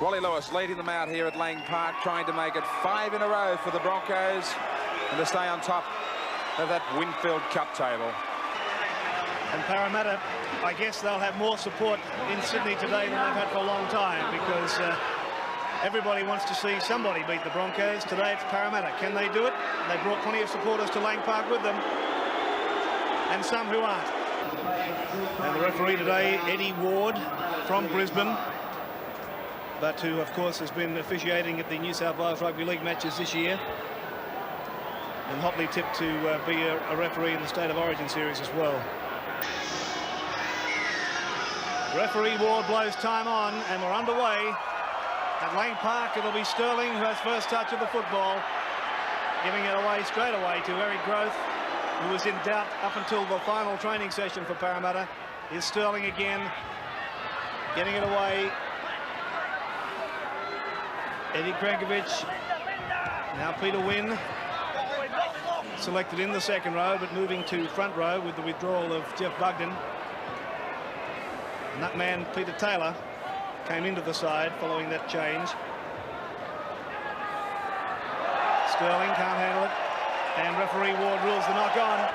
Wally Lewis leading them out here at Lang Park, trying to make it 5 in a row for the Broncos and to stay on top of that Winfield Cup table. And Parramatta, I guess they'll have more support in Sydney today than they've had for a long time, because everybody wants to see somebody beat the Broncos. Today it's Parramatta. Can they do it? They brought plenty of supporters to Lang Park with them, and some who aren't. And the referee today, Eddie Ward from Brisbane, but who of course has been officiating at the New South Wales Rugby League matches this year, and hotly tipped to be a referee in the State of Origin series as well. Referee Ward blows time on, and we're underway at Lang Park. It'll be Sterling who has first touch of the football, giving it away straight away to Eric Groth, who was in doubt up until the final training session for Parramatta. Here's Sterling again, getting it away. Eddie Krankovic, now Peter Wynn, selected in the second row, but moving to front row with the withdrawal of Jeff Bugden. And that man, Peter Taylor, came into the side following that change. Sterling can't handle it, and referee Ward rules the knock on.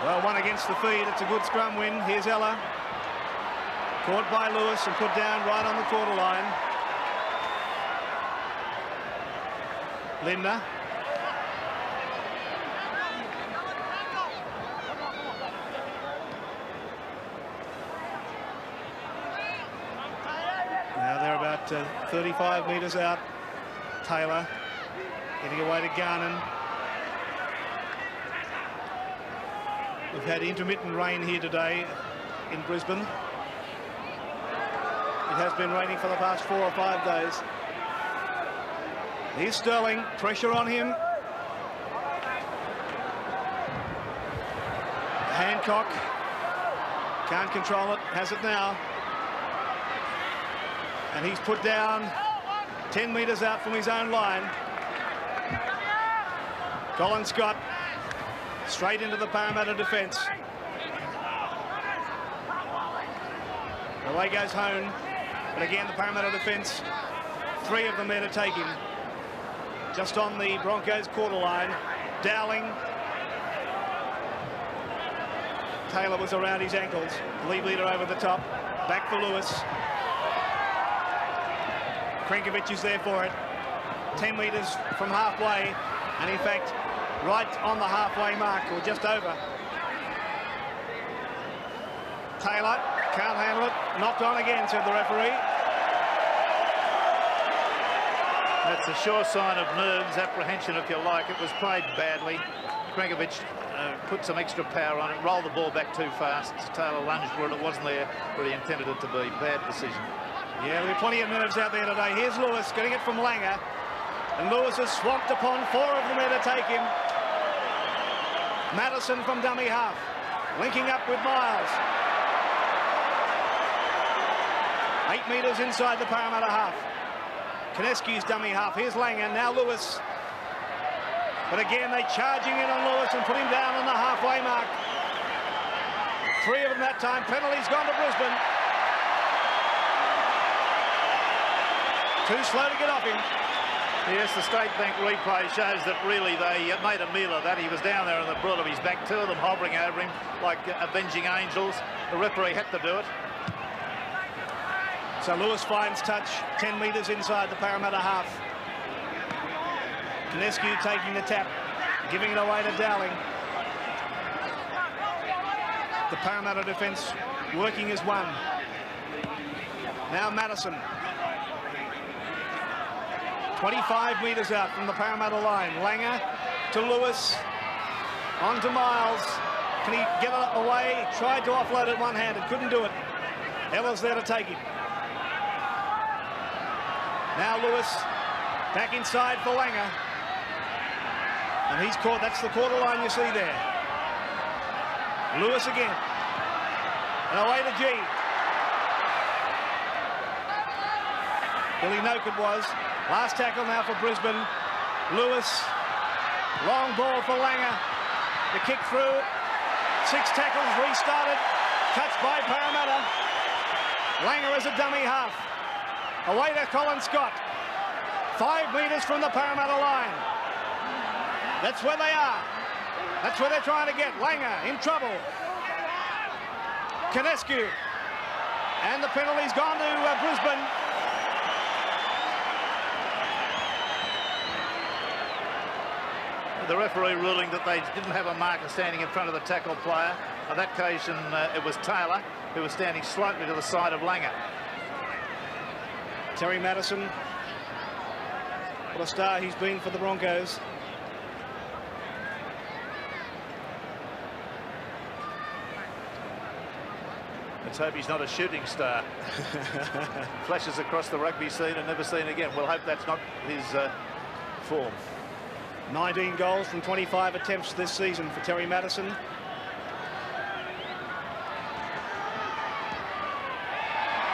Well, one against the feed. It's a good scrum win. Here's Ella, caught by Lewis and put down right on the quarter line. Linda. Now they're about 35 metres out. Taylor getting away to Garnan. We've had intermittent rain here today in Brisbane. It has been raining for the past 4 or 5 days. Here's Sterling, pressure on him. Hancock can't control it, has it now. And he's put down 10 metres out from his own line. Colin Scott straight into the Parramatta defence. Away goes Hone, but again the Parramatta defence, 3 of them there to take him. Just on the Broncos quarter line. Dowling. Taylor was around his ankles. Lead leader over the top. Back for Lewis. Krankovic is there for it. 10 metres from halfway, and in fact right on the halfway mark, or just over. Taylor can't handle it. Knocked on again, said the referee. That's a sure sign of nerves, apprehension if you like. It was played badly. Krankovic put some extra power on it, rolled the ball back too fast. Taylor lunged for it. It wasn't there where he intended it to be. Bad decision. Yeah, there are plenty of nerves out there today. Here's Lewis getting it from Langer. And Lewis has swamped upon 4 of them there to take him. Madison from dummy half, linking up with Miles. 8 metres inside the Parramatta half. Konecki's dummy half. Here's Langer, now Lewis. But again, they're charging in on Lewis and put him down on the halfway mark. 3 of them that time. Penalty's gone to Brisbane. Too slow to get off him. Yes, the State Bank replay shows that really they made a meal of that. He was down there on the broad of his back, 2 of them hovering over him like avenging angels. The referee had to do it. So Lewis finds touch 10 metres inside the Parramatta half. Konecki taking the tap, giving it away to Dowling. The Parramatta defence working as one. Now Madison. 25 metres out from the Parramatta line. Langer to Lewis. On to Miles. Can he get it away? Tried to offload it one-handed. Couldn't do it. Ella's there to take him. Now Lewis back inside for Langer. And he's caught. That's the quarter line you see there. Lewis again. And away to G. Billy Noke it was. Last tackle now for Brisbane. Lewis. Long ball for Langer. The kick through. 6 tackles restarted. Touched by Parramatta. Langer is a dummy half. Away to Colin Scott. 5 metres from the Parramatta line. That's where they are. That's where they're trying to get. Langer in trouble. Canescu. And the penalty's gone to Brisbane. The referee ruling that they didn't have a marker standing in front of the tackle player. On that occasion, it was Taylor who was standing slightly to the side of Langer. Terry Madison, what a star he's been for the Broncos. Let's hope he's not a shooting star. Flashes across the rugby scene and never seen again. We'll hope that's not his form. 19 goals from 25 attempts this season for Terry Madison.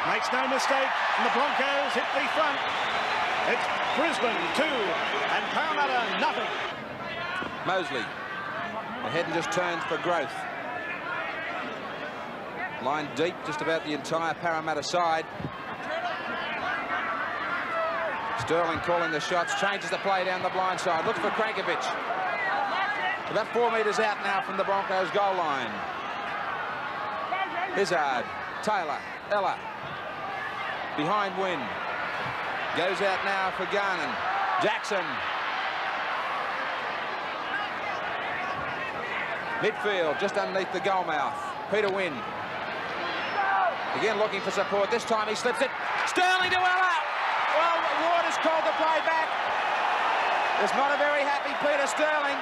Makes no mistake, and the Broncos hit the front. It's Brisbane 2 and Parramatta nothing. Mosley ahead and just turns for growth. Line deep, just about the entire Parramatta side. Sterling calling the shots, changes the play down the blind side, looks for Krankovic. About 4 metres out now from the Broncos goal line. Izzard, Taylor, Ella. Behind Wynn. Goes out now for Garnan. Jackson. Midfield, just underneath the goal mouth. Peter Wynn. Again looking for support. This time he slips it. Sterling to Ella. Well, Ward has called the play back. It's not a very happy Peter Sterling.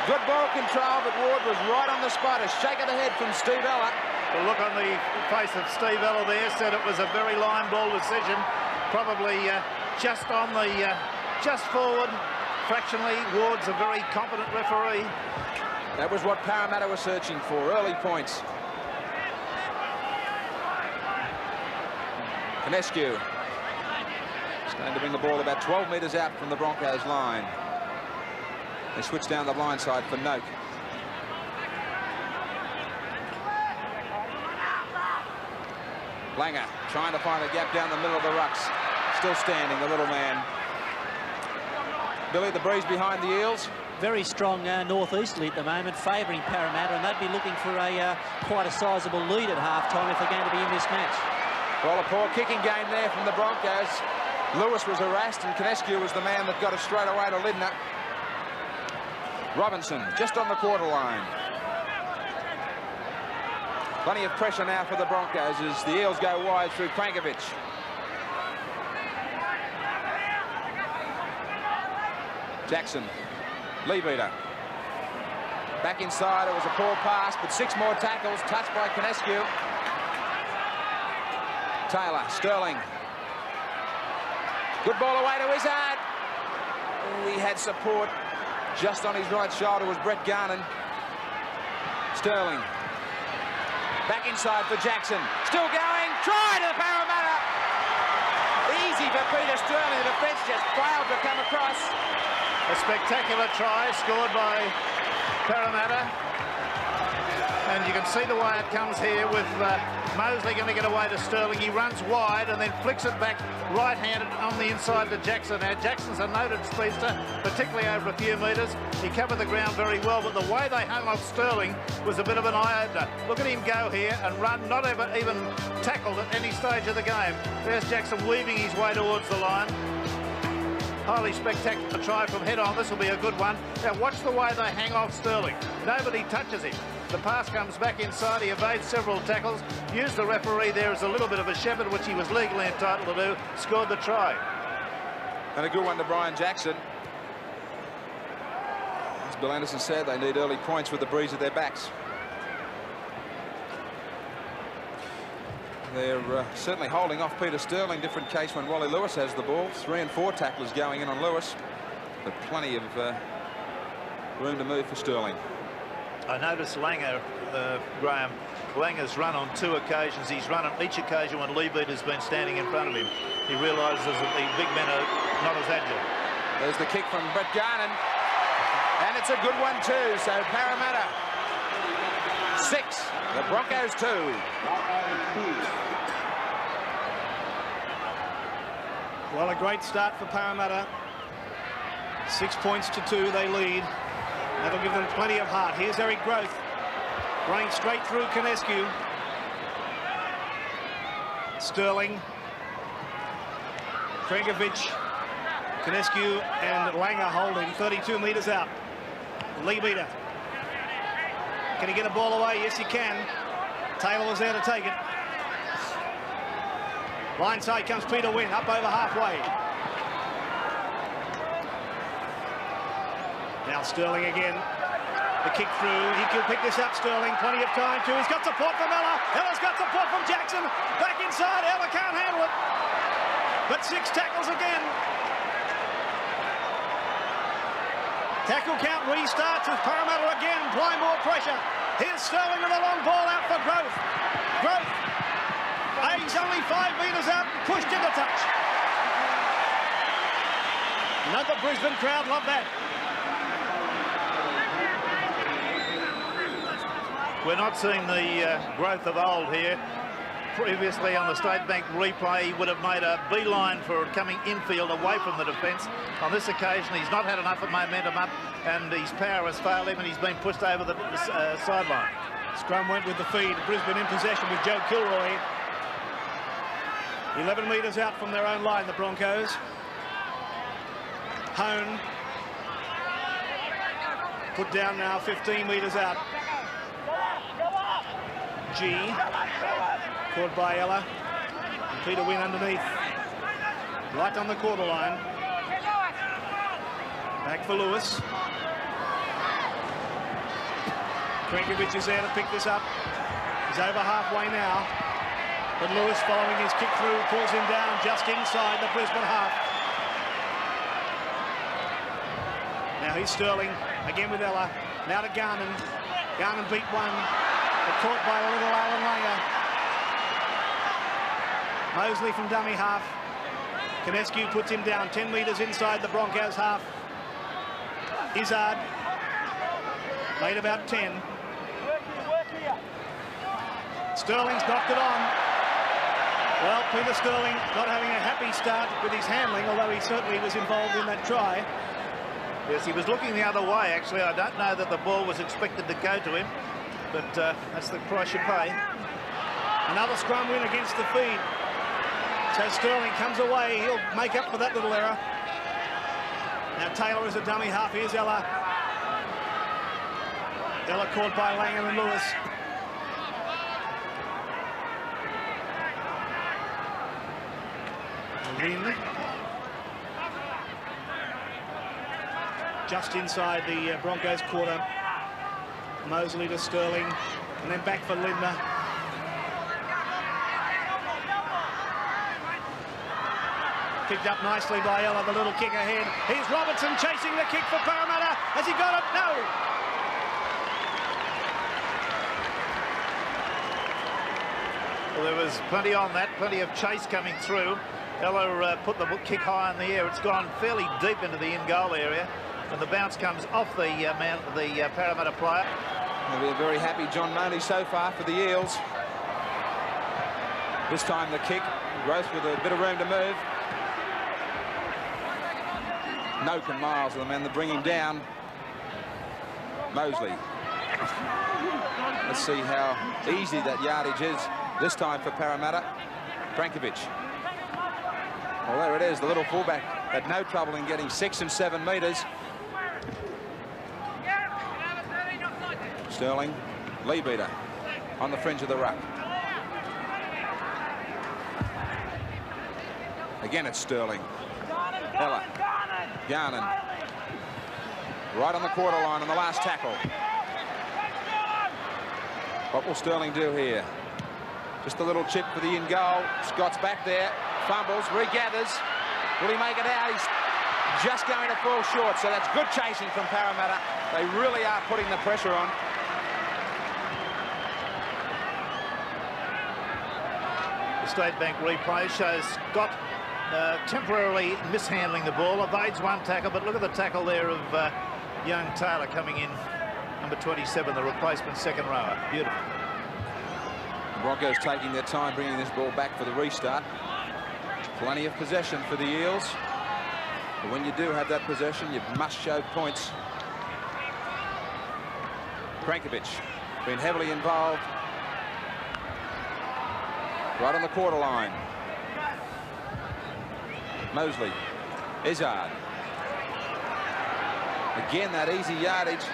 Good ball control, but Ward was right on the spot. A shake of the head from Steve Ella. The look on the face of Steve Ella there said it was a very line ball decision. Probably just on the, just forward. Fractionally, Ward's a very competent referee. That was what Parramatta were searching for, early points. Canescu. Going to bring the ball about 12 metres out from the Broncos line. They switch down the blind side for Noak. Langer trying to find a gap down the middle of the rucks. Still standing, the little man. Billy, the breeze behind the Eels. Very strong northeasterly at the moment, favouring Parramatta, and they'd be looking for a quite a sizable lead at half-time if they're going to be in this match. Well, a poor kicking game there from the Broncos. Lewis was harassed and Canescu was the man that got it straight away to Lindner. Robinson just on the quarter line. Plenty of pressure now for the Broncos as the Eels go wide through Krankovic. Jackson, Leabeater. Back inside, it was a poor pass, but 6 more tackles, touched by Canescu. Taylor, Sterling. Good ball away to Izzard. He had support just on his right shoulder was Brett Garnan. Sterling. Back inside for Jackson. Still going. Try to the Parramatta. Easy for Peter Sterling. The defence just failed to come across. A spectacular try scored by Parramatta. And you can see the way it comes here with Mosley going to get away to Sterling. He runs wide and then flicks it back right-handed on the inside to Jackson. Now, Jackson's a noted speedster, particularly over a few metres. He covered the ground very well, but the way they hung off Sterling was a bit of an eye-opener. Look at him go here and run, not even tackled at any stage of the game. There's Jackson weaving his way towards the line. Highly spectacular try from head on. This will be a good one. Now watch the way they hang off Sterling. Nobody touches him. The pass comes back inside. He evades several tackles. Used the referee there as a little bit of a shepherd, which he was legally entitled to do. Scored the try. And a good one to Brian Jackson. As Bill Anderson said, they need early points with the breeze at their backs. They're certainly holding off Peter Sterling. Different case when Wally Lewis has the ball. 3 and 4 tacklers going in on Lewis. But plenty of room to move for Sterling. I noticed Langer, Graham, Langer's run on 2 occasions. He's run on each occasion when Leabeater's been standing in front of him. He realises that the big men are not as agile. There's the kick from Brett Garnan. And it's a good one too. So Parramatta 6, the Broncos 2. Well, a great start for Parramatta. 6 points to 2, they lead. That'll give them plenty of heart. Here's Eric Growth, running straight through Konescu. Sterling, Kregovic, Konescu and Langer holding 32 metres out. Leibida. Can he get a ball away? Yes, he can. Taylor was there to take it. Line side comes Peter Wynn, up over halfway. Now Sterling again. The kick through. He can pick this up, Sterling. Plenty of time too. He's got support from Ella. Ella's got support from Jackson. Back inside. Ella can't handle it. But 6 tackles again. Tackle count restarts with Parramatta again applying more pressure. Here's Sterling with a long ball out for Growth. Growth. He's only 5 metres out and pushed into touch. Not the Brisbane crowd love that. We're not seeing the Growth of old here. Previously on the State Bank replay, he would have made a beeline for coming infield away from the defence. On this occasion, he's not had enough of momentum up and his power has failed him and he's been pushed over the sideline. Scrum went with the feed. Brisbane in possession with Joe Kilroy. 11 metres out from their own line, the Broncos. Hone. Put down now, 15 metres out. G. Caught by Ella. And Peter Wynn underneath. Right on the quarter line. Back for Lewis. Kregovic is there to pick this up. He's over halfway now. But Lewis, following his kick through, pulls him down just inside the Brisbane half. Now here's Sterling, again with Ella. Now to Garnan. Garnan beat one, but caught by a little Alan Langer. Mosley from dummy half. Konescu puts him down 10 metres inside the Broncos half. Izzard made about 10. Sterling's knocked it on. Well, Peter Sterling not having a happy start with his handling, although he certainly was involved in that try. Yes, he was looking the other way, actually. I don't know that the ball was expected to go to him, but that's the price you pay. Another scrum win against the feed. So Sterling comes away. He'll make up for that little error. Now Taylor is a dummy half. Here's Ella. Ella caught by Langer and Lewis. Lynn. Just inside the Broncos quarter. Mosley to Sterling, and then back for Lindner. Picked up nicely by Ella, the little kick ahead. Here's Robertson chasing the kick for Parramatta. Has he got it? No. Well, there was plenty on that, plenty of chase coming through. Ella put the kick high in the air. It's gone fairly deep into the in-goal area, and the bounce comes off the Parramatta player. He'll be a very happy John Mooney so far for the Eels. This time the kick, Growth with a bit of room to move. Noak and Miles are the men that bring him down. Mosley. Let's see how easy that yardage is this time for Parramatta. Brankovic. Well, there it is, the little fullback had no trouble in getting 6 and 7 metres. Sterling, Leibida on the fringe of the ruck. Again, it's Sterling. Ella. Garnan. Right on the quarter line on the last tackle. What will Sterling do here? Just a little chip for the in goal. Scott's back there. Fumbles, regathers. Will he make it out? He's just going to fall short. So that's good chasing from Parramatta. They really are putting the pressure on. The State Bank replay shows Scott temporarily mishandling the ball. Evades one tackle, but look at the tackle there of young Taylor coming in, number 27, the replacement second rower. Beautiful. Broncos taking their time bringing this ball back for the restart. Plenty of possession for the Eels. But when you do have that possession, you must show points. Krankovic been heavily involved. Right on the quarter line. Mosley. Izzard. Again, that easy yardage.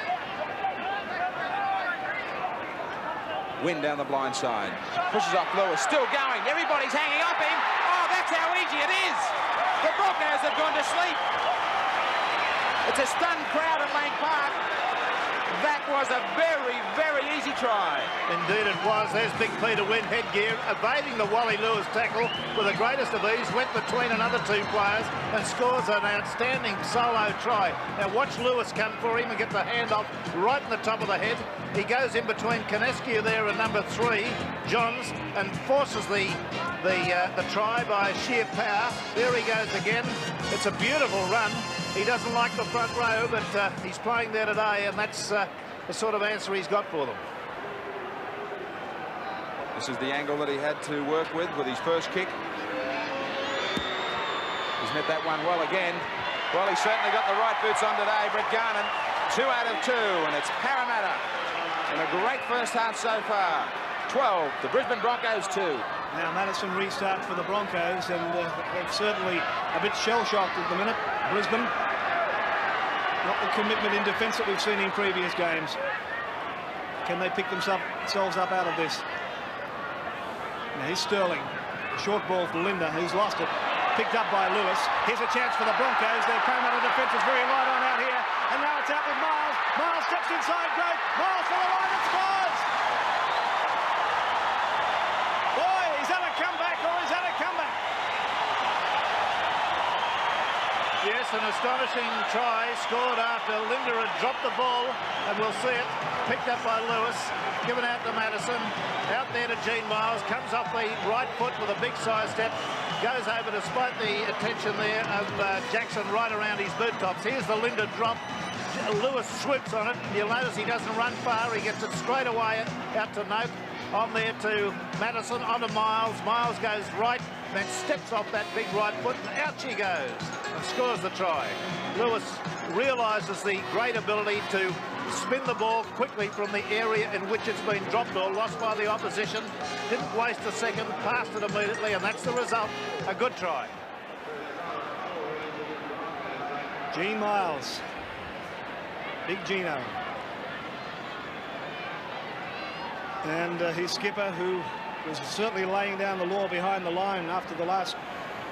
Win down the blind side. Pushes off Lewis. Still going. Everybody's hanging up him. Oh, that's how easy it is. The Broncos have gone to sleep. It's a stunned crowd at Lang Park. That was a very, very easy try. Indeed it was. There's Big Peter Wynn headgear, evading the Wally Lewis tackle with the greatest of ease, went between another two players and scores an outstanding solo try. Now watch Lewis come for him and get the handoff right in the top of the head. He goes in between Canescu there and number 3, Johns, and forces the try by sheer power. There he goes again. It's a beautiful run. He doesn't like the front row, but he's playing there today, and that's the sort of answer he's got for them. This is the angle that he had to work with his first kick. He's met that one well again. Well, he's certainly got the right boots on today. Brett Garnon, 2 out of 2, and it's Parramatta in a great first half so far. 12, the Brisbane Broncos 2. Now Madison restart for the Broncos, and they're certainly a bit shell-shocked at the minute. Brisbane, not the commitment in defence that we've seen in previous games. Can they pick themselves up out of this? Now here's Sterling. Short ball for Linda, who's lost it. Picked up by Lewis. Here's a chance for the Broncos. Their Parramatta defence is very light on out here. And now it's out with Miles. Miles steps inside, great. Miles for the line and scores! Boy, is that a comeback or is that a comeback? Yes, an astonishing try scored after Linda had dropped the ball, and we'll see it. Picked up by Lewis, given out to Madison, out there to Gene Miles, comes off the right foot with a big side step, goes over despite the attention there of Jackson right around his boot tops. Here's the Linda drop. Lewis swoops on it. You'll notice he doesn't run far. He gets it straight away out to Nope. On there to Madison, onto Miles. Miles goes right, then steps off that big right foot, and out she goes and scores the try. Lewis realises the great ability to spin the ball quickly from the area in which it's been dropped or lost by the opposition. Didn't waste a second, passed it immediately, and that's the result. A good try. Gene Miles. Big Gino. And his skipper, who was certainly laying down the law behind the line after the last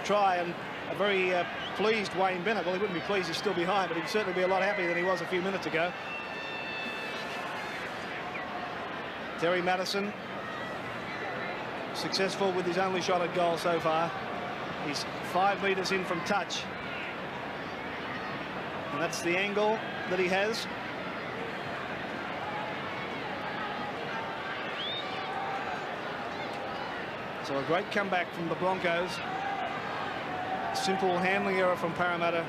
try, and a very pleased Wayne Bennett. Well, he wouldn't be pleased, he's still behind, but he'd certainly be a lot happier than he was a few minutes ago. Terry Madison, successful with his only shot at goal so far. He's 5 metres in from touch. And that's the angle that he has. So a great comeback from the Broncos. Simple handling error from Parramatta,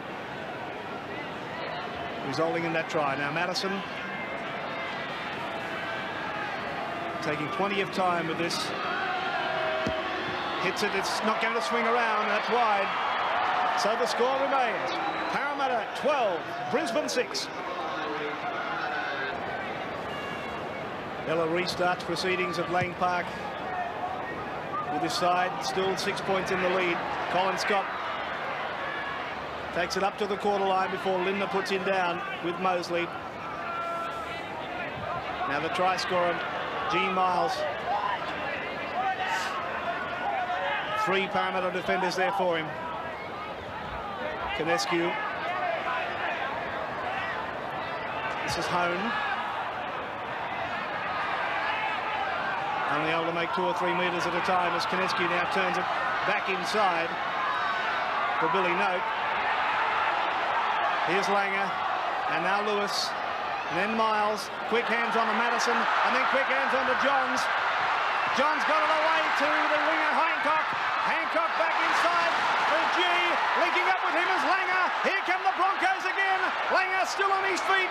resulting in that try. Now Madison taking plenty of time with this. Hits it, it's not going to swing around, that's wide. So the score remains Parramatta 12, Brisbane 6. Ella restarts proceedings at Lang Park with his side still 6 points in the lead. Colin Scott takes it up to the quarter line before Linda puts him down with Mosley. Now the try scorer, Gene Miles. 3 Parramatta defenders there for him. Canescu. This is Hone. Only able to make 2 or 3 metres at a time as Canescu now turns it back inside for Billy Note. Here's Langer, and now Lewis, and then Miles. Quick hands on to Madison, and then quick hands on to Johns. Johns got it away to the winger Hancock. Hancock back inside for G. Linking up with him is Langer. Here come the Broncos again. Langer still on his feet.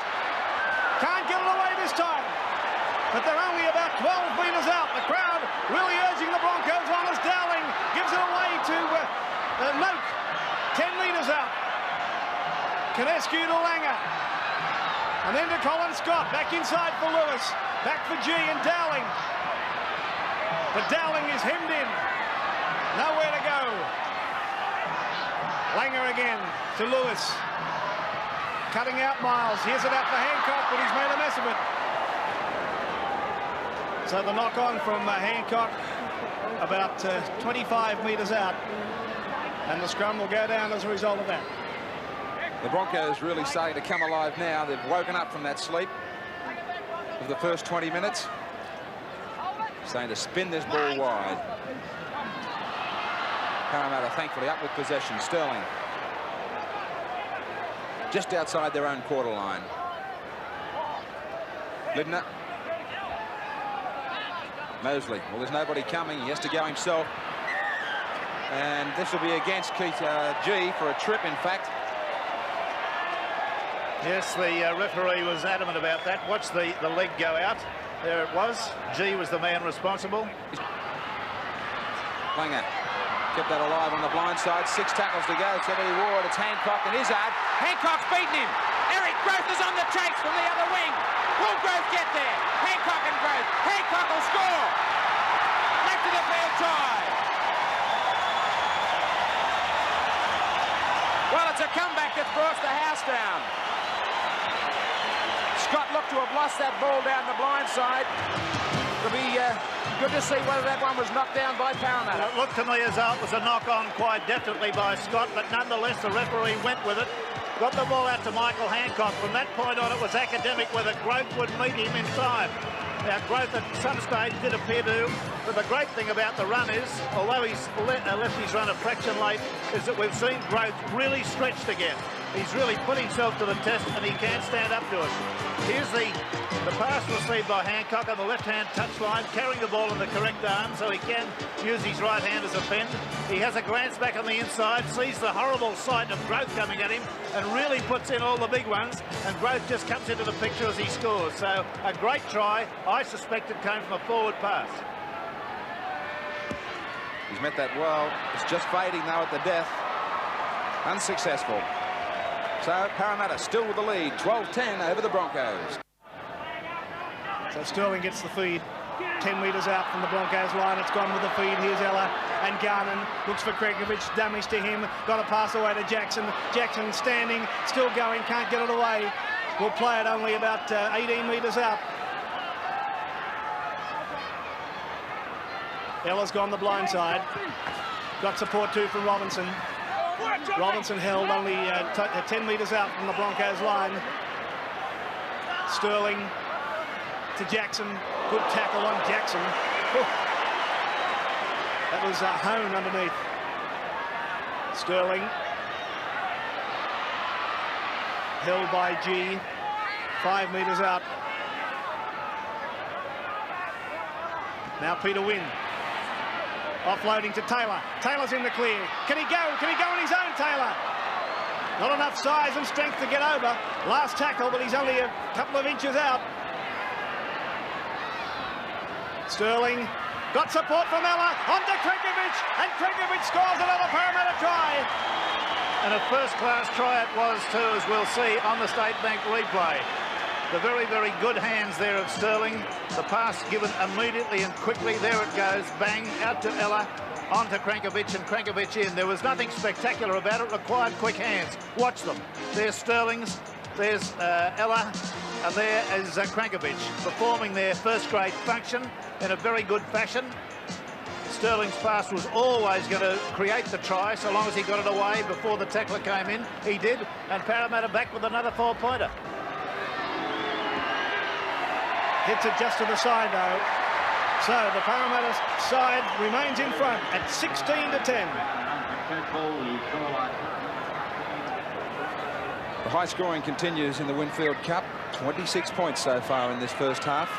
Can't get it away this time. But they're only about 12 metres out. The crowd really urging the Broncos on as Dowling gives it away to Canescu to Langer. And then to Colin Scott. Back inside for Lewis. Back for G and Dowling. But Dowling is hemmed in. Nowhere to go. Langer again to Lewis. Cutting out Miles. Here's it out for Hancock, but he's made a mess of it. So the knock-on from Hancock about 25 metres out. And the scrum will go down as a result of that. The Broncos really starting to come alive now. They've woken up from that sleep of the first 20 minutes. Starting to spin this ball wide. Parramatta thankfully up with possession. Sterling just outside their own quarter line. Lidner. Mosley. Well, there's nobody coming. He has to go himself. And this will be against Keith G for a trip, in fact. Yes, the referee was adamant about that. Watch the leg go out. There it was. G was the man responsible. Langer kept that alive on the blind side. 6 tackles to go. 70 Ward. It's Hancock and Izzard. Hancock's beaten him. Eric Growth is on the chase from the other wing. Will Growth get there? Hancock and Growth. Hancock will score. Left of the field try. Well, it's a comeback that's brought the house down. Scott looked to have lost that ball down the blind side. It'll be good to see whether that one was knocked down by Parramatta. It looked to me as though it was a knock-on quite definitely by Scott, but nonetheless the referee went with it. Got the ball out to Michael Hancock. From that point on, it was academic whether Growth would meet him in time. Now, Growth at some stage did appear to, but the great thing about the run is, although he's left his run a fraction late, is that we've seen Growth really stretched again. He's really put himself to the test, and he can stand up to it. Here's the pass received by Hancock on the left-hand touchline, carrying the ball in the correct arm so he can use his right hand as a fend. He has a glance back on the inside, sees the horrible sight of Growth coming at him, and really puts in all the big ones, and Growth just comes into the picture as he scores. So a great try. I suspect it came from a forward pass. He's met that well. It's just fading now at the death. Unsuccessful. So Parramatta still with the lead, 12-10 over the Broncos. So Sterling gets the feed, 10 metres out from the Broncos line. It's gone with the feed. Here's Ella and Garnan. Looks for Kregovich, damage to him. Got a pass away to Jackson. Jackson standing, still going, can't get it away. Will play it only about 18 metres out. Ella's gone the blind side. Got support too from Robinson. Robinson held only 10 metres out from the Broncos line. Sterling to Jackson. Good tackle on Jackson. That was Hone underneath. Sterling. Held by G. 5 metres out. Now Peter Wynn. Offloading to Taylor. Taylor's in the clear. Can he go? Can he go on his own, Taylor? Not enough size and strength to get over. Last tackle, but he's only a couple of inches out. Sterling got support from Ella. On to Kregovich, and Kregovich scores another Parramatta try. And a first-class try it was too, as we'll see on the State Bank replay. The very, very good hands there of Sterling. The pass given immediately and quickly. There it goes. Bang, out to Ella. On to Krankovic, and Krankovic in. There was nothing spectacular about it. Required quick hands. Watch them. There's Sterling's. There's Ella. And there is Krankovic performing their first-grade function in a very good fashion. Sterling's pass was always going to create the try so long as he got it away before the tackler came in. He did. And Parramatta back with another 4-pointer. Hits it just to the side, though. So the Parramatta side remains in front at 16-10. The high scoring continues in the Winfield Cup. 26 points so far in this first half.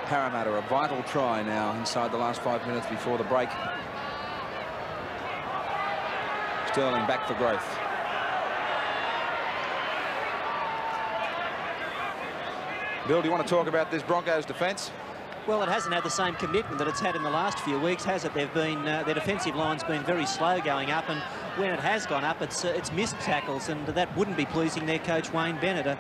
Parramatta, a vital try now inside the last 5 minutes before the break. Sterling back for Growth. Bill, do you want to talk about this Broncos defence? Well, it hasn't had the same commitment that it's had in the last few weeks, has it? They've been their defensive line's been very slow going up, and when it has gone up, it's missed tackles, and that wouldn't be pleasing their coach Wayne Bennett. The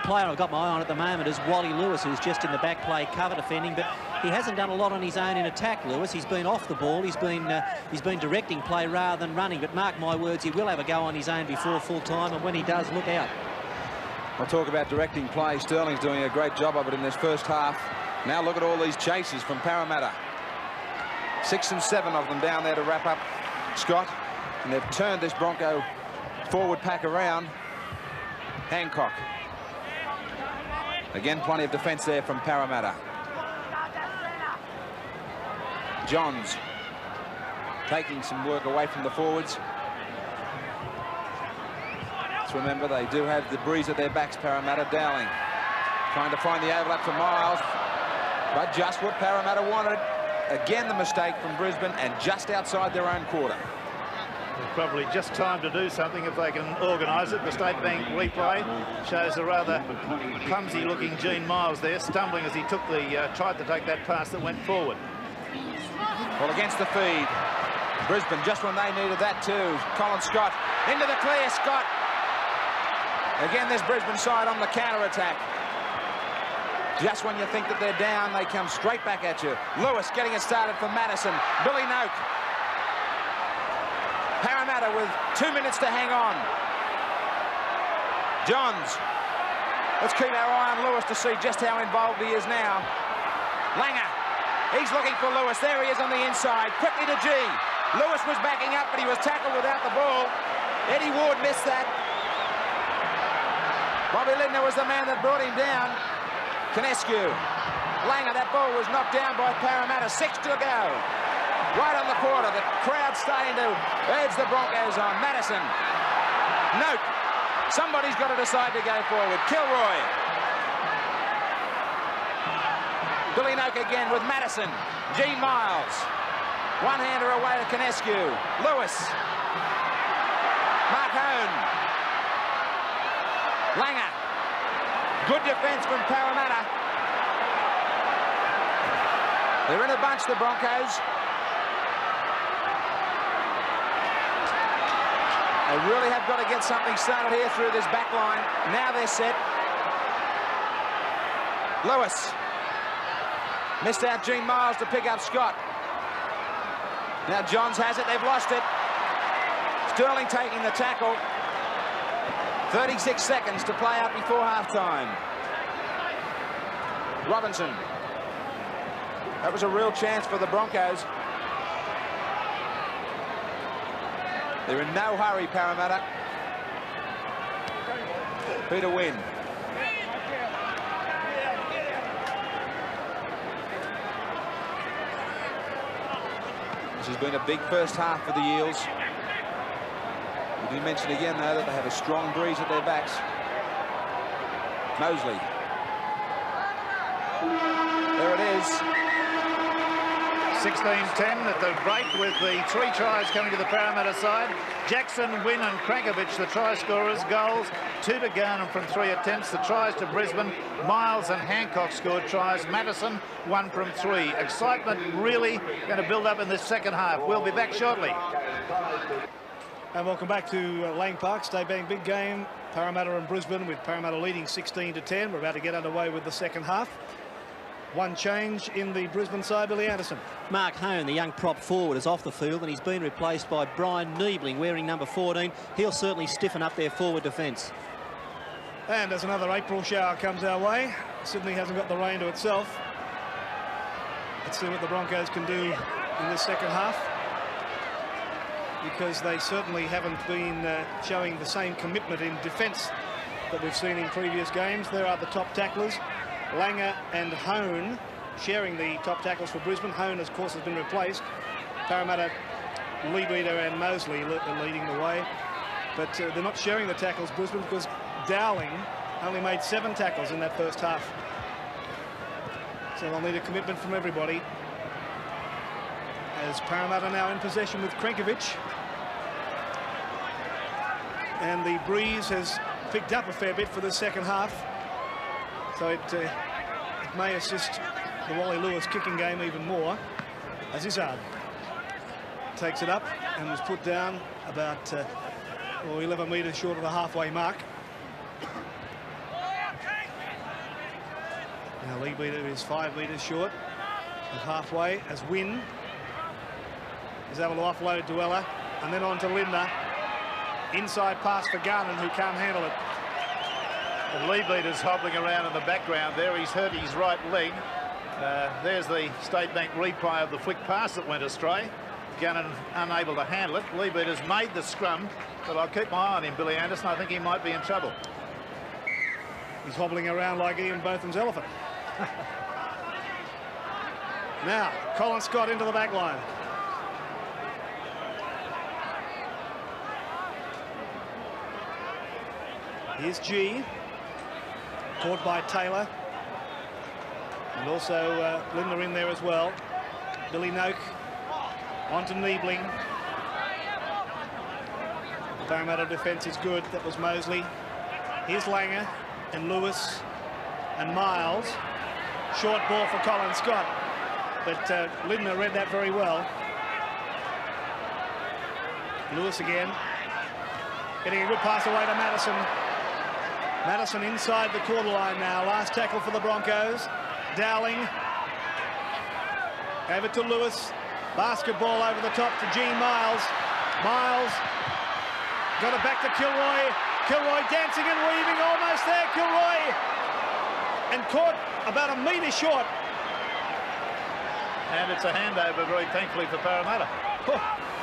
player I've got my eye on at the moment is Wally Lewis, who's just in the back play cover defending, but he hasn't done a lot on his own in attack. Lewis, he's been off the ball, he's been directing play rather than running. But mark my words, he will have a go on his own before full time, and when he does, look out. I'll talk about directing play. Sterling's doing a great job of it in this first half. Now look at all these chases from Parramatta. 6 and 7 of them down there to wrap up Scott. And they've turned this Bronco forward pack around. Hancock. Again, plenty of defence there from Parramatta. Johns taking some work away from the forwards. Let's remember they do have the breeze at their backs, Parramatta. Dowling trying to find the overlap for Miles. But just what Parramatta wanted. Again, the mistake from Brisbane, and just outside their own quarter. There's probably just time to do something if they can organise it. The State Bank replay shows a rather clumsy-looking Gene Miles there, stumbling as he took tried to take that pass that went forward. Well, against the feed, Brisbane just when they needed that too. Colin Scott into the clear. Scott. Again, this Brisbane side on the counter-attack. Just when you think that they're down, they come straight back at you. Lewis getting it started for Madison. Billy Noak. Parramatta with 2 minutes to hang on. Johns. Let's keep our eye on Lewis to see just how involved he is now. Langer. He's looking for Lewis. There he is on the inside. Quickly to G. Lewis was backing up, but he was tackled without the ball. Eddie Ward missed that. Bobby Lindner was the man that brought him down. Canescu. Langer, that ball was knocked down by Parramatta. 6 to go. Right on the quarter. The crowd starting to urge the Broncos on. Madison. Note. Somebody's got to decide to go forward. Kilroy. Billy Noak again with Madison. Gene Miles. One-hander away to Canescu. Lewis. Mark Hone. Langer. Good defence from Parramatta. They're in a bunch, the Broncos. They really have got to get something started here through this back line. Now they're set. Lewis. Missed out Gene Miles to pick up Scott. Now Johns has it. They've lost it. Sterling taking the tackle. 36 seconds to play out before half-time. Robinson. That was a real chance for the Broncos. They're in no hurry, Parramatta. Peter Wynn. This has been a big first half for the Eels. We did mention again, though, that they have a strong breeze at their backs. Mosley. There it is. 16-10 at the break with the 3 tries coming to the Parramatta side. Jackson, Wynn and Krankovic, the try scorers. Goals, 2 to Garnham from 3 attempts. The tries to Brisbane. Miles and Hancock scored tries. Madison, 1 from 3. Excitement really going to build up in this second half. We'll be back shortly. And welcome back to Lang Park. State Bank big game. Parramatta and Brisbane, with Parramatta leading 16-10. We're about to get underway with the second half. One change in the Brisbane side, Billy Anderson. Mark Hone, the young prop forward, is off the field, and he's been replaced by Brian Niebling, wearing number 14. He'll certainly stiffen up their forward defence. And as another April shower comes our way, Sydney hasn't got the rain to itself. Let's see what the Broncos can do in this second half, because they certainly haven't been showing the same commitment in defence that we've seen in previous games. There are the top tacklers. Langer and Hone sharing the top tackles for Brisbane. Hone, of course, has been replaced. Parramatta, Leadbeater and Mosley are leading the way. But they're not sharing the tackles, Brisbane, because Dowling only made 7 tackles in that first half. So they'll need a commitment from everybody. As Parramatta now in possession with Krankovic. And the breeze has picked up a fair bit for the second half. So it may assist the Wally Lewis kicking game even more, as Izzard takes it up and was put down about 11 metres short of the halfway mark. Now Leadbeater is 5 metres short of halfway as Wynn is able to offload to Ella and then on to Lindner. Inside pass for Garnon, who can't handle it. And Leadbeater's hobbling around in the background there. He's hurt his right leg. There's the State Bank replay of the flick pass that went astray. Gannon unable to handle it. Leadbeater's made the scrum, but I'll keep my eye on him, Billy Anderson. I think he might be in trouble. He's hobbling around like Ian Botham's elephant. Now, Colin Scott into the back line. Here's G, caught by Taylor. And also Lindner in there as well. Billy Noak onto Niebling. The Parramatta defence is good. That was Mosley. Here's Langer and Lewis and Miles. Short ball for Colin Scott. But Lindner read that very well. Lewis again. Getting a good pass away to Madison. Madison inside the quarter line now. Last tackle for the Broncos. Dowling. Gave it to Lewis. Basketball over the top to Gene Miles. Miles got it back to Kilroy. Kilroy dancing and weaving, almost there. Kilroy. And caught about a metre short. And it's a handover, very thankfully, for Parramatta.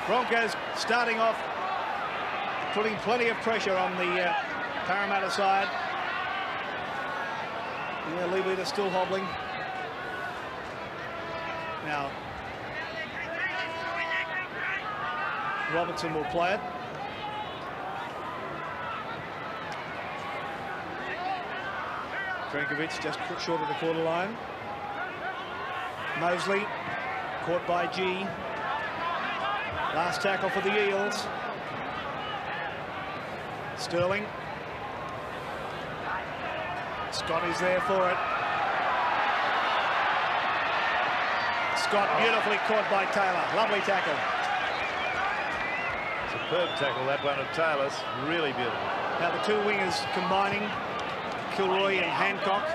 Broncos starting off, putting plenty of pressure on the Parramatta side. Yeah, Leadbeater still hobbling. Now, Robertson will play it. Drankovic just short of the quarter line. Mosley caught by G. Last tackle for the Eels. Sterling. Scott is there for it. Scott beautifully caught by Taylor. Lovely tackle. Superb tackle, that one of Taylor's. Really beautiful. Now the two wingers combining, Kilroy and Hancock.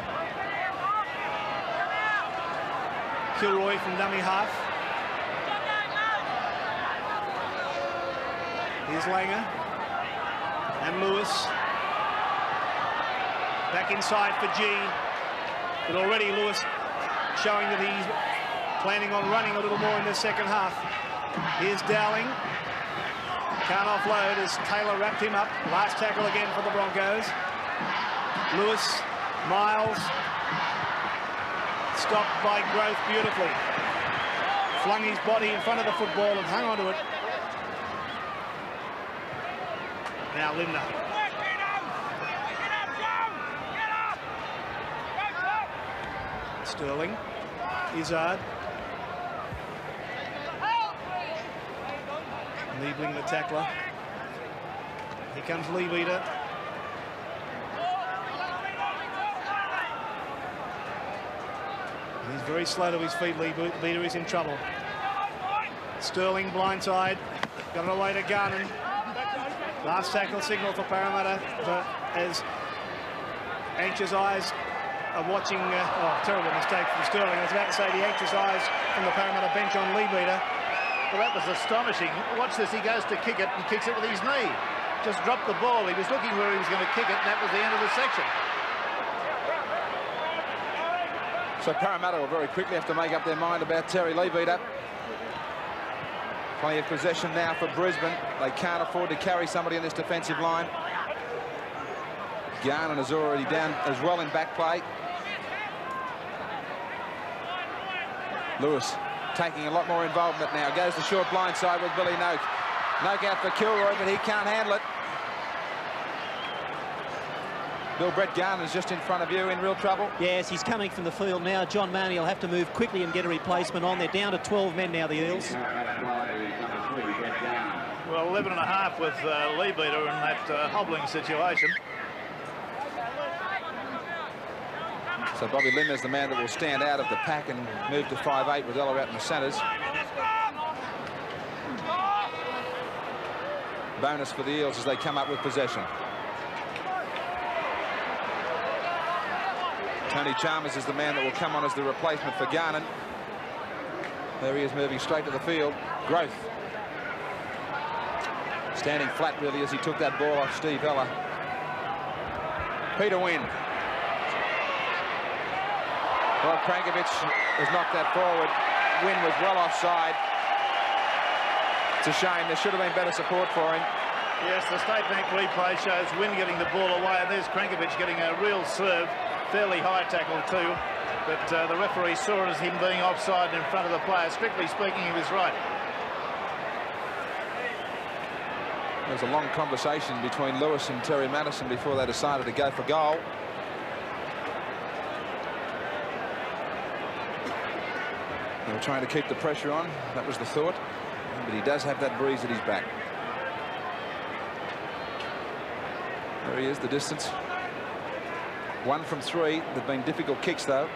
Kilroy from dummy half. Here's Langer and Lewis. Back inside for G. But already Lewis showing that he's planning on running a little more in the second half. Here's Dowling. Can't offload as Taylor wrapped him up. Last tackle again for the Broncos. Lewis, Miles. Stopped by Growth beautifully. Flung his body in front of the football and hung onto it. Now Lindner. Sterling. Izzard. Niebling the tackler. Here comes Leadbeater. He's very slow to his feet. Leadbeater is in trouble. Sterling blindside. Got it away to Garnon. Last tackle signal for Parramatta. But as anxious eyes are watching... terrible mistake from Sterling. I was about to say the anxious eyes from the Parramatta bench on Leadbeater. Well, that was astonishing. Watch this, he goes to kick it and kicks it with his knee. Just dropped the ball. He was looking where he was going to kick it, and that was the end of the section. So Parramatta will very quickly have to make up their mind about Terry Leadbeater. Plenty of possession now for Brisbane. They can't afford to carry somebody in this defensive line. Garnon is already down as well in back play. Lewis taking a lot more involvement now. Goes the short blind side with Billy Noak. Noak out for Kilroy, but he can't handle it. Bill Brett Garner's just in front of you, in real trouble. Yes, he's coming from the field now. John Mooney will have to move quickly and get a replacement on. They're down to 12 men now, the Eels. Well, 11 and a half with Leadbeater in that hobbling situation. So Bobby Lim is the man that will stand out of the pack and move to 5'8" with Ella out in the centres. Bonus for the Eels as they come up with possession. Tony Chalmers is the man that will come on as the replacement for Garnan. There he is, moving straight to the field. Growth. Standing flat, really, as he took that ball off Steve Ella. Peter Wynn. Well, Krankovic has knocked that forward. Wynn was well offside. It's a shame. There should have been better support for him. Yes, the State Bank replay shows Wynn getting the ball away, and there's Krankovic getting a real serve. Fairly high tackle too. But the referee saw it as him being offside in front of the player. Strictly speaking, he was right. There was a long conversation between Lewis and Terry Madison before they decided to go for goal. They were trying to keep the pressure on. That was the thought. But he does have that breeze at his back. There he is, the distance. 1 from 3. They've been difficult kicks, though.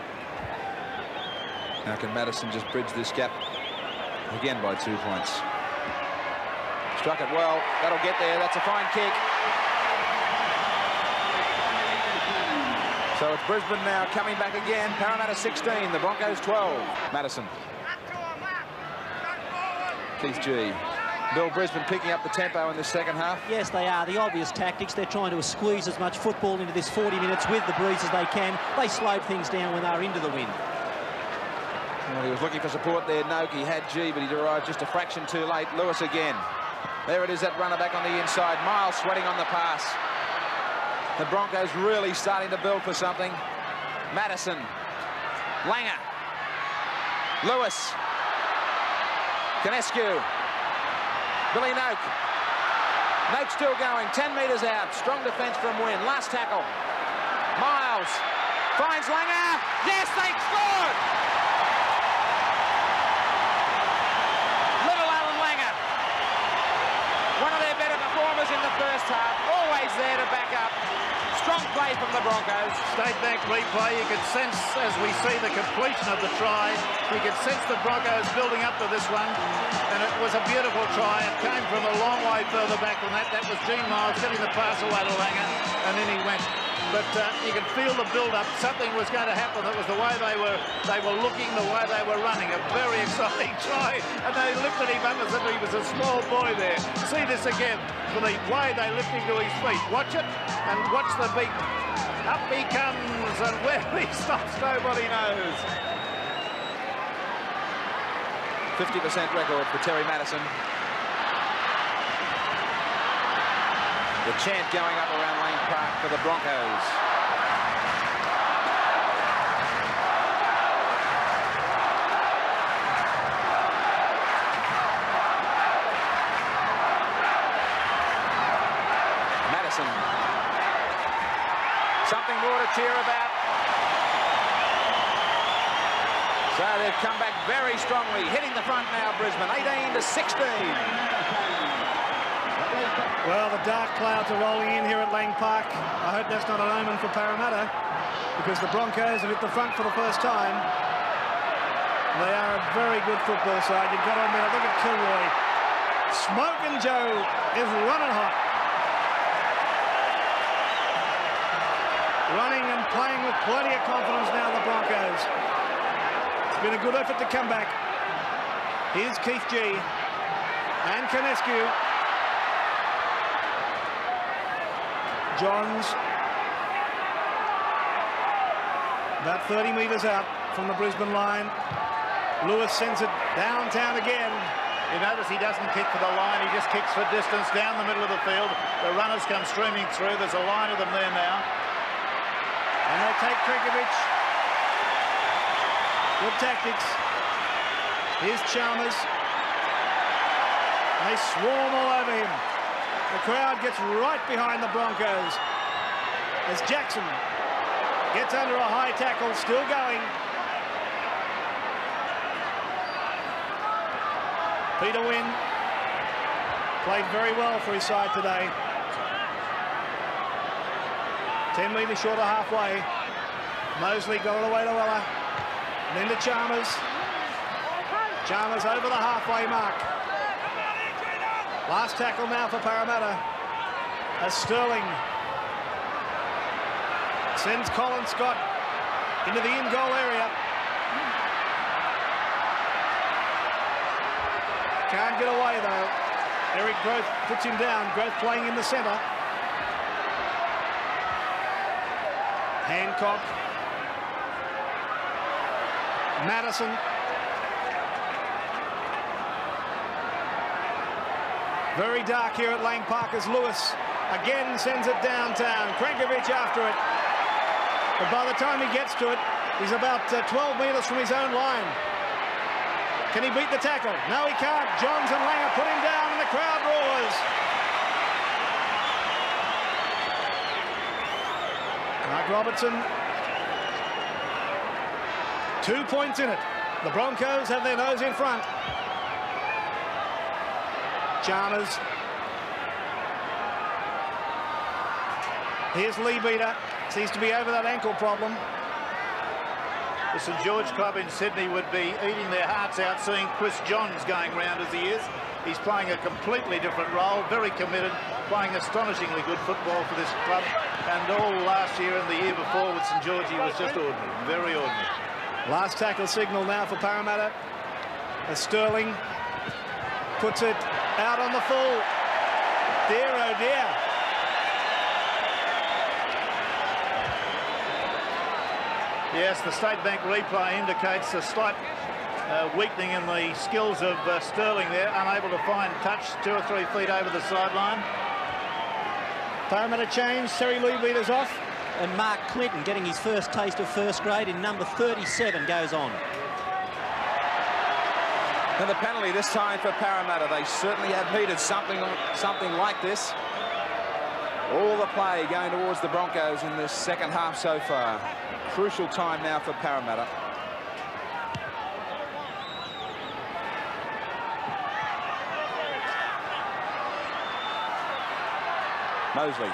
Now can Madison just bridge this gap again by 2 points? Struck it well. That'll get there. That's a fine kick. So it's Brisbane now coming back again. Parramatta 16, the Broncos 12. Madison. Keith G. Bill, Brisbane picking up the tempo in this second half. Yes, they are. The obvious tactics. They're trying to squeeze as much football into this 40 minutes with the breeze as they can. They slowed things down when they were into the wind. Well, he was looking for support there. Noke, he had G, but he arrived just a fraction too late. Lewis again. There it is, that runner back on the inside. Miles sweating on the pass. The Broncos really starting to build for something. Madison. Langer. Lewis. Canescu. Billy Noke. Noke still going. 10 metres out. Strong defence from Wynn. Last tackle. Miles. Finds Langer. Yes, they scored! Little Alan Langer. One of their better performers in the first half. Always there to back up. Strong play from the Broncos. State Bank replay, you could sense as we see the completion of the try, you could sense the Broncos building up to this one, and it was a beautiful try. It came from a long way further back than that. That was Gene Miles getting the pass away to Langer, and then he went. But you could feel the build-up. Something was going to happen. That was the way they were looking, the way they were running. A very exciting try, and they lifted him up as if he was a small boy there. See this again, for the way they lift him to his feet. Watch it, and watch the beat. Up he comes, and where he stops, nobody knows. 50% record for Terry Madison. The chant going up around Lane Park for the Broncos. Madison. Something more to cheer about. So they've come back very strongly, hitting the front now, Brisbane, 18-16. Well, the dark clouds are rolling in here at Lang Park. I hope that's not an omen for Parramatta, because the Broncos have hit the front for the first time. They are a very good football side. You've got to admit, look at Kilroy. Smoking Joe is running hot. Running and playing with plenty of confidence now, the Broncos. It's been a good effort to come back. Here's Keith G. and Canescu. Johns about 30 metres out from the Brisbane line. Lewis sends it downtown again. You notice he doesn't kick for the line, he just kicks for distance down the middle of the field. The runners come streaming through. There's a line of them there now. And they take Krankovic. Good tactics. Here's Chalmers. They swarm all over him. The crowd gets right behind the Broncos as Jackson gets under a high tackle, still going. Peter Wynn played very well for his side today. 10 metres short of halfway. Mosley got it away to Weller. And then to Chalmers. Chalmers over the halfway mark. Last tackle now for Parramatta. As Sterling sends Colin Scott into the in-goal area. Can't get away though. Eric Groth puts him down. Groth playing in the centre. Hancock. Madison. Very dark here at Lang Park as Lewis again sends it downtown. Krankovic after it. But by the time he gets to it, he's about 12 metres from his own line. Can he beat the tackle? No, he can't. Johns and Langer put him down and the crowd roars. Mark Robertson. 2 points in it. The Broncos have their nose in front. Chalmers. Here's Lee Beater. Seems to be over that ankle problem. The St George club in Sydney would be eating their hearts out seeing Chris Johns going round as he is. He's playing a completely different role, very committed, playing astonishingly good football for this club. And all last year and the year before with St George, he was just ordinary, very ordinary. Last tackle signal now for Parramatta. As Sterling puts it out on the full. Dear, oh dear. Yes, the State Bank replay indicates a slight weakening in the skills of Sterling there, unable to find touch 2 or 3 feet over the sideline. Parramatta change, Terry Leabeater's off. And Mark Clinton getting his first taste of first grade in number 37 goes on. And the penalty this time for Parramatta. They certainly have needed something like this. All the play going towards the Broncos in this second half so far. Crucial time now for Parramatta. Mosley.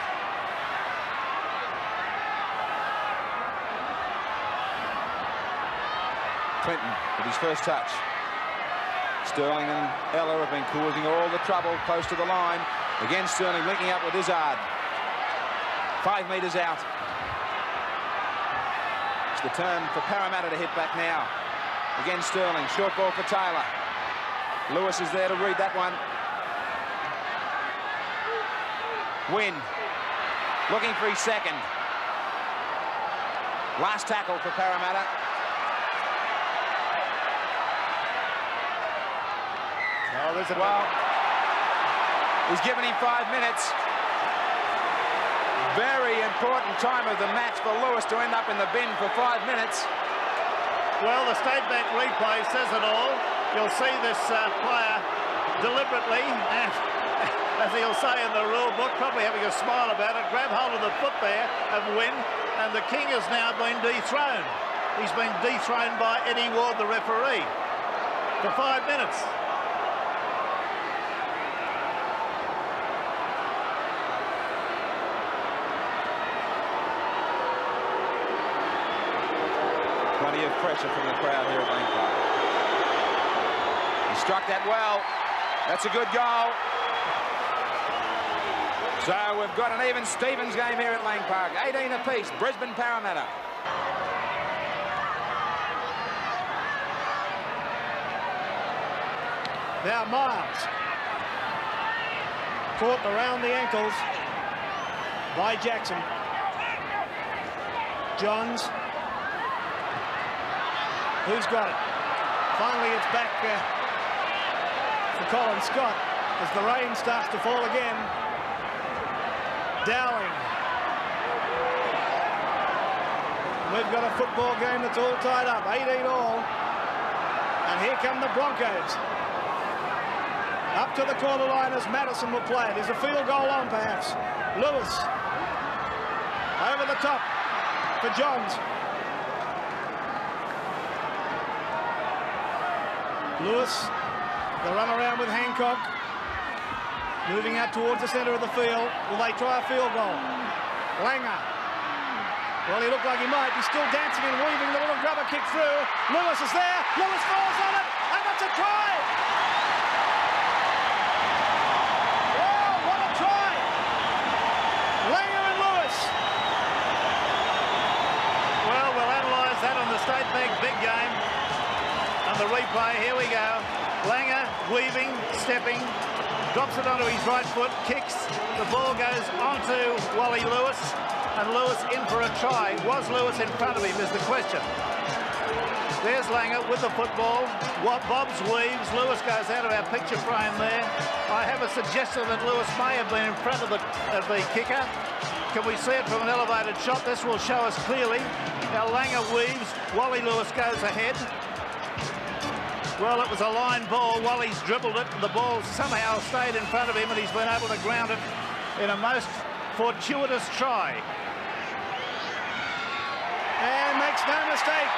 Clinton with his first touch. Sterling and Ella have been causing all the trouble close to the line. Again, Sterling linking up with Izzard. 5 metres out. It's the turn for Parramatta to hit back now. Again, Sterling. Short ball for Taylor. Lewis is there to read that one. Wynn looking for his second. Last tackle for Parramatta. Oh, there's a well, he's given him 5 minutes. Very important time of the match for Lewis to end up in the bin for 5 minutes. Well, the State Bank replay says it all. You'll see this player deliberately, and as he'll say in the rule book, probably having a smile about it, grab hold of the foot there of Wynn, and the king has now been dethroned. He's been dethroned by Eddie Ward, the referee, for 5 minutes. Plenty of pressure from the crowd here at Lang Park. He struck that well. That's a good goal. So we've got an even Stevens game here at Lang Park. 18 apiece, Brisbane Parramatta. Now Miles. Caught around the ankles by Jackson. Johns. Who's got it? Finally, it's back for Colin Scott as the rain starts to fall again. Dowling. We've got a football game that's all tied up, 18 all. And here come the Broncos. Up to the corner line as Madison will play it. Is a field goal on, perhaps. Lewis. Over the top for Johns. Lewis, the run around with Hancock. Moving out towards the centre of the field. Will they try a field goal? Langer. Well, he looked like he might. He's still dancing and weaving the little grubber kick through. Lewis is there. Lewis falls on it. And that's a try. Oh, what a try. Langer and Lewis. Well, we'll analyse that on the State Bank big game. On the replay, here we go. Langer weaving, stepping, drops it onto his right foot, kicks. The ball goes onto Wally Lewis. And Lewis in for a try. Was Lewis in front of him is the question. There's Langer with the football. Bobs weaves. Lewis goes out of our picture frame there. I have a suggestion that Lewis may have been in front of the kicker. Can we see it from an elevated shot? This will show us clearly. Now Langer weaves. Wally Lewis goes ahead. Well, it was a line ball. Wally's dribbled it. The ball somehow stayed in front of him and he's been able to ground it in a most fortuitous try. And makes no mistake.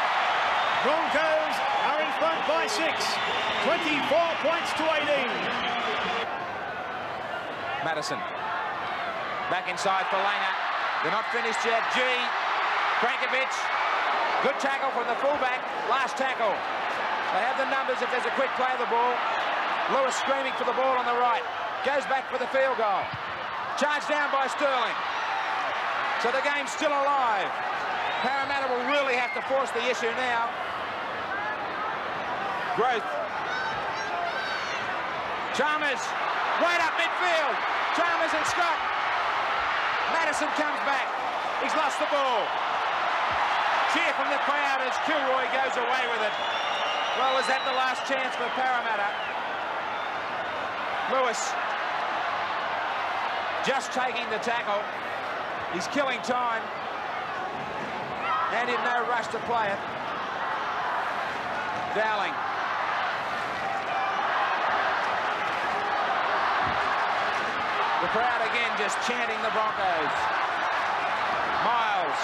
Broncos are in front by 6. 24 points to 18. Madison. Back inside for Langer. They're not finished yet. G. Krankovic. Good tackle from the fullback. Last tackle. They have the numbers if there's a quick play of the ball. Lewis screaming for the ball on the right. Goes back for the field goal. Charged down by Sterling. So the game's still alive. Parramatta will really have to force the issue now. Growth. Chalmers, right up midfield. Chalmers and Scott. Madison comes back. He's lost the ball. Cheer from the crowd as Kilroy goes away with it. Well, is that the last chance for Parramatta? Lewis just taking the tackle. He's killing time. And in no rush to play it. Dowling. The crowd again just chanting the Broncos. Miles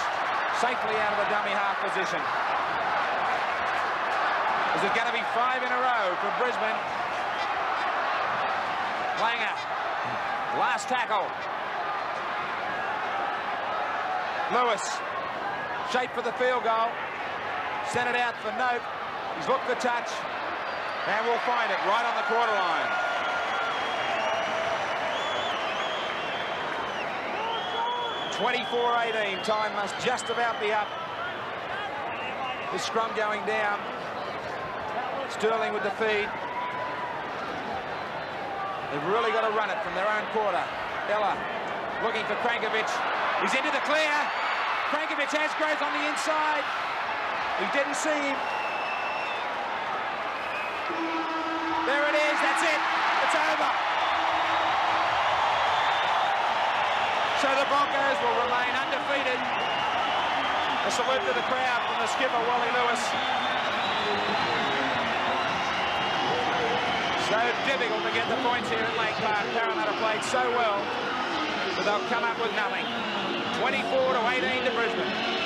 safely out of the dummy half position. Is it going to be 5 in a row for Brisbane? Langer. Last tackle. Lewis. Shape for the field goal. Sent it out for Nope. He's looked for touch. And we'll find it right on the quarter line. .24-18. Time must just about be up. The scrum going down. Sterling with the feed. They've really got to run it from their own quarter. Ella looking for Krankovic. He's into the clear. Krankovic has Growth on the inside. He didn't see him. There it is. That's it. It's over. So the Broncos will remain undefeated. A salute to the crowd from the skipper, Wally Lewis. So difficult to get the points here at Lake Park. Parramatta played so well, but they'll come up with nothing. 24-18 to Brisbane.